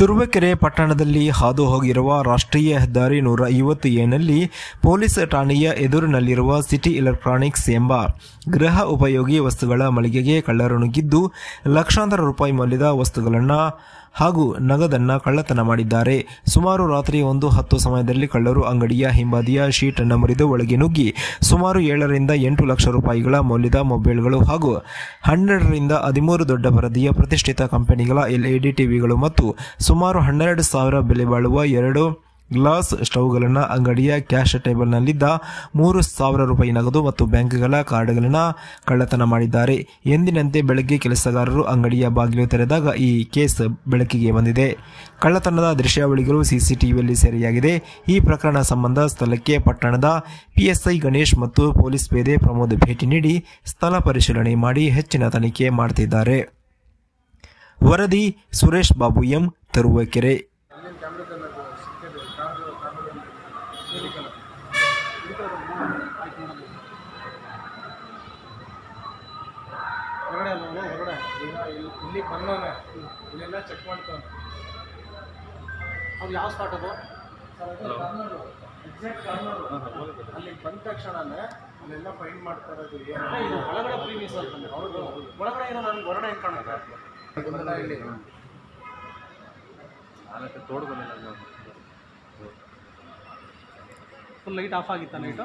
ತುರುವೇಕೆರೆ ಪಟ್ಟಣದಲ್ಲಿ ಹಾದು ಹೋಗಿರುವ ರಾಷ್ಟ್ರೀಯ ಹೆದ್ದಾರಿ 150ಎನಲ್ಲಿ ಪೊಲೀಸ್ ಠಾಣೆಯ ಎದುರಿನಲ್ಲಿರುವ ಸಿಟಿ ಎಲೆಕ್ಟ್ರಾನಿಕ್ಸ್ ಎಂಬ ಗೃಹ ಉಪಯೋಗಿ ವಸ್ತುಗಳ ಮಳಿಗೆಗೆ ಕಳ್ಳರು ನುಗ್ಗಿದ್ದು ಲಕ್ಷಾಂತರ ರೂಪಾಯಿ ಮೌಲ್ಯದ ವಸ್ತುಗಳನ್ನು ಹಾಗೂ ನಗದನ್ನು ಕಳ್ಳತನ ಮಾಡಿದ್ದಾರೆ. ಸುಮಾರು ರಾತ್ರಿ 1:10 ಸಮಯದಲ್ಲಿ ಕಳ್ಳರು ಅಂಗಡಿಯ ಹಿಂಬದಿಯ ಶೀಟ್ ಅನ್ನು ಮುರಿದು ಒಳಗೆ ನುಗ್ಗಿ ಸುಮಾರು 7 ರಿಂದ 8 ಲಕ್ಷ ರೂಪಾಯಿಗಳ ಮೌಲ್ಯದ ಮೊಬೈಲ್ಗಳು ಹಾಗೂ 12 ರಿಂದ 13 ದೊಡ್ಡ ಪರದೆಯ ಪ್ರತಿಷ್ಠಿತ ಕಂಪನಿಗಳ LED ಟಿವಿಗಳು ಮತ್ತು ಸುಮಾರು 12,000 ಬೆಲೆ ಬಾಳುವ 2 ಗ್ಲಾಸ್ ಸ್ಟವ್ಗಳನ್ನು, ಅಂಗಡಿಯ ಕ್ಯಾಶ್ ಟೇಬಲ್ನಲ್ಲಿದ್ದ 3,000 ರೂಪಾಯಿ ನಗದು ಮತ್ತು ಬ್ಯಾಂಕ್ಗಳ ಕಾರ್ಡ್ಗಳನ್ನು ಕಳ್ಳತನ ಮಾಡಿದ್ದಾರೆ. ಎಂದಿನಂತೆ ಬೆಳಗ್ಗೆ ಕೆಲಸಗಾರರು ಅಂಗಡಿಯ ಬಾಗಿಲು ತೆರೆದಾಗ ಈ ಕೇಸ್ ಬೆಳಕಿಗೆ ಬಂದಿದೆ. ಕಳ್ಳತನದ ದೃಶ್ಯಾವಳಿಗಳು ಸಿಸಿಟಿವಿಯಲ್ಲಿ ಸೆರೆಯಾಗಿದೆ. ಈ ಪ್ರಕರಣ ಸಂಬಂಧ ಸ್ಥಳಕ್ಕೆ ಪಟ್ಟಣದ PSI ಗಣೇಶ್ ಮತ್ತು ಪೊಲೀಸ್ ಪೇದೆ ಪ್ರಮೋದ್ ಭೇಟಿ ನೀಡಿ ಸ್ಥಳ ಪರಿಶೀಲನೆ ಮಾಡಿ ಹೆಚ್ಚಿನ ತನಿಖೆ ಮಾಡುತ್ತಿದ್ದಾರೆ. ವರದಿ ಸುರೇಶ್ ಬಾಬು ಎಂ, ತುರುವೇಕೆರೆ. ಹೊರಗಡೆ ಇಲ್ಲಿ ಬಂದವನೆ ಇಲ್ಲೆಲ್ಲ ಚೆಕ್ ಮಾಡ್ತಾನೆ. ಅದು ಯಾವ ಸ್ಪಾಟ್ ಅದು ಎಕ್ಸಾಕ್ಟ್ ಕಾರ್ನರು. ಅಲ್ಲಿ ಬಂದ ತಕ್ಷಣನೇ ಅಲ್ಲೆಲ್ಲ ಫೈಂಡ್ ಮಾಡ್ತಾ ಇರೋದು ಏನು ಒಳಗಡೆ ಪ್ರೀವಿಯಸ್ ಆಗ್ತಾನೆ. ಅವ್ರು ಒಳಗಡೆ ಏನೋ ನನಗೆ ಹೊರಗಡೆ ಹೆಂಗೆ ಕಾಣುತ್ತೆ ಇಲ್ಲಿ ಫುಲ್ ಲೈಟ್ ಆಫ್ ಆಗಿತ್ತ? ಲೈಟು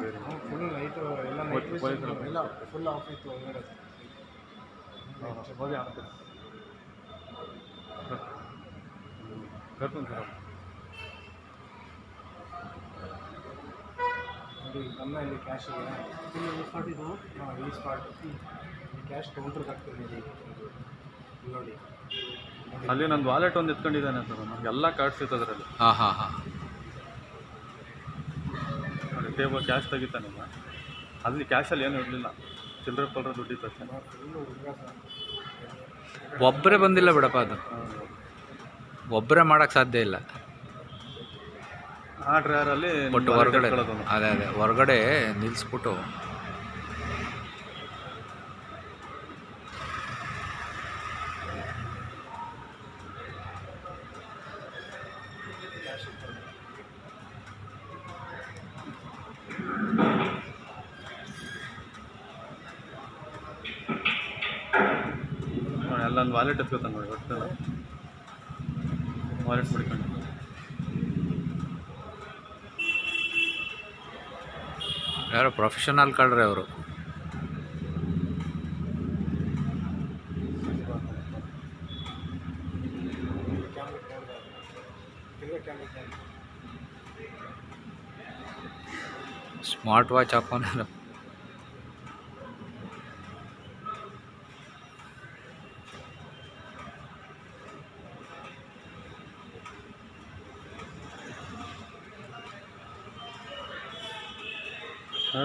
ಫುಲ್ ಲೈಟು ಎಲ್ಲ ಫುಲ್ ಆಫ್ ಇತ್ತು ಹೊರಗಡೆ. ಹೋಗಿ ಆಗ್ತದೆ ನೋಡಿ ನಮ್ಮ ಇಲ್ಲಿ ಕ್ಯಾಶ್ ಇದೆ. ಇಲ್ಲಿ ಸ್ಪಾಟ್ ಇದು. ಈ ಸ್ಪಾಟ್ ಕ್ಯಾಶ್ ಕೌಂಟ್ರಿಗೆ ಹಾಕ್ತೀನಿ ನೋಡಿ. ಅಲ್ಲಿ ನಂದು ವಾಲೆಟ್ ಒಂದು ಎತ್ಕೊಂಡಿದ್ದಾನೆ ಸರ್. ನಮಗೆಲ್ಲ ಕಾರ್ಡ್ಸ್ ಇತ್ತು ಅದರಲ್ಲಿ. ನೋಡಿ ಟೇಬಲ್ ಕ್ಯಾಶ್ ತೆಗಿತಾನೆ. ಅಲ್ಲಿ ಕ್ಯಾಶಲ್ಲಿ ಏನೂ ಇರಲಿಲ್ಲ, ಚಿಲ್ಲರೆ ಪಲ್ಲರೆ ದುಡ್ಡಿತ್ತು ಅಷ್ಟೇ. ಒಬ್ಬರೇ ಬಂದಿಲ್ಲ ಬಿಡಪ್ಪ, ಅದು ಒಬ್ಬರೇ ಮಾಡೋಕ್ಕೆ ಸಾಧ್ಯ ಇಲ್ಲ. ಆ ಡ್ರೈವರಲ್ಲಿ ಬಟ್ ಹೊರಗಡೆ ಅದೇ ಹೊರಗಡೆ ನಿಲ್ಲಿಸ್ಬಿಟ್ಟು ಎಲ್ಲ ಒಂದು ವಾಲೆಟ್ ಎತ್ಕೋತಾನೆ ನೋಡಿ. ಒಟ್ಟು ವಾಲೆಟ್ ಮಾಡ್ಕೊಂಡು ಯಾರೋ ಪ್ರೊಫೆಷನಲ್ ಕಳ್ರೆ ಅವರು. ಸ್ಮಾರ್ಟ್ ವಾಚ್ ಹಾಕೋಣ.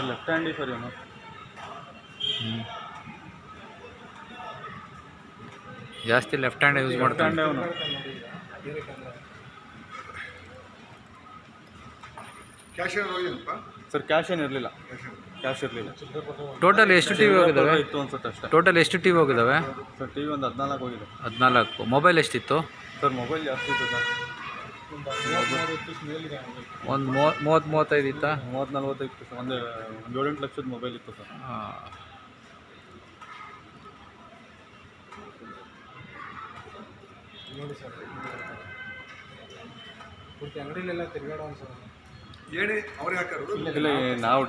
ಲೆಫ್ಟ್ ಹ್ಯಾಂಡಿ ಸರ್ ಇವನು. ಜಾಸ್ತಿ ಲೆಫ್ಟ್ ಹ್ಯಾಂಡ್ ಯೂಸ್ ಮಾಡ್ತಾನೆ ಅವನು. ಸರ್ ಕ್ಯಾಶ್ ಏನು ಇರಲಿಲ್ಲ, ಕ್ಯಾಶ್ ಇರಲಿಲ್ಲ. ಟೋಟಲ್ ಎಷ್ಟು ಟಿವಿ ಹೋಗಿದ್ದಾವೆ? ಇತ್ತು ಅನ್ಸುತ್ತೆ ಅಷ್ಟೇ. ಟೋಟಲ್ ಎಷ್ಟು ಟಿವಿ ಹೋಗಿದ್ದಾವೆ? ಸರ್ ಟಿವಿ ಒಂದು 14 ಹೋಗಿದೆ. 14. ಮೊಬೈಲ್ ಎಷ್ಟಿತ್ತು? ಸರ್ ಮೊಬೈಲ್ ಜಾಸ್ತಿ ಇತ್ತು ಸರ್. ಒಂದು 30-35 ಇತ್ತಾ? 30-40 ಇತ್ತು ಸರ್. ಒಂದು 7-8 ಲಕ್ಷದ ಮೊಬೈಲ್ ಇತ್ತು ಸರ್. ನೋಡಿ ಸರ್, ಪೂರ್ತಿ ಅಂಗಡಿಲೆಲ್ಲ ತಿರುಗಾಡೋ ಸರ್. ಇಲ್ಲ ನಾವು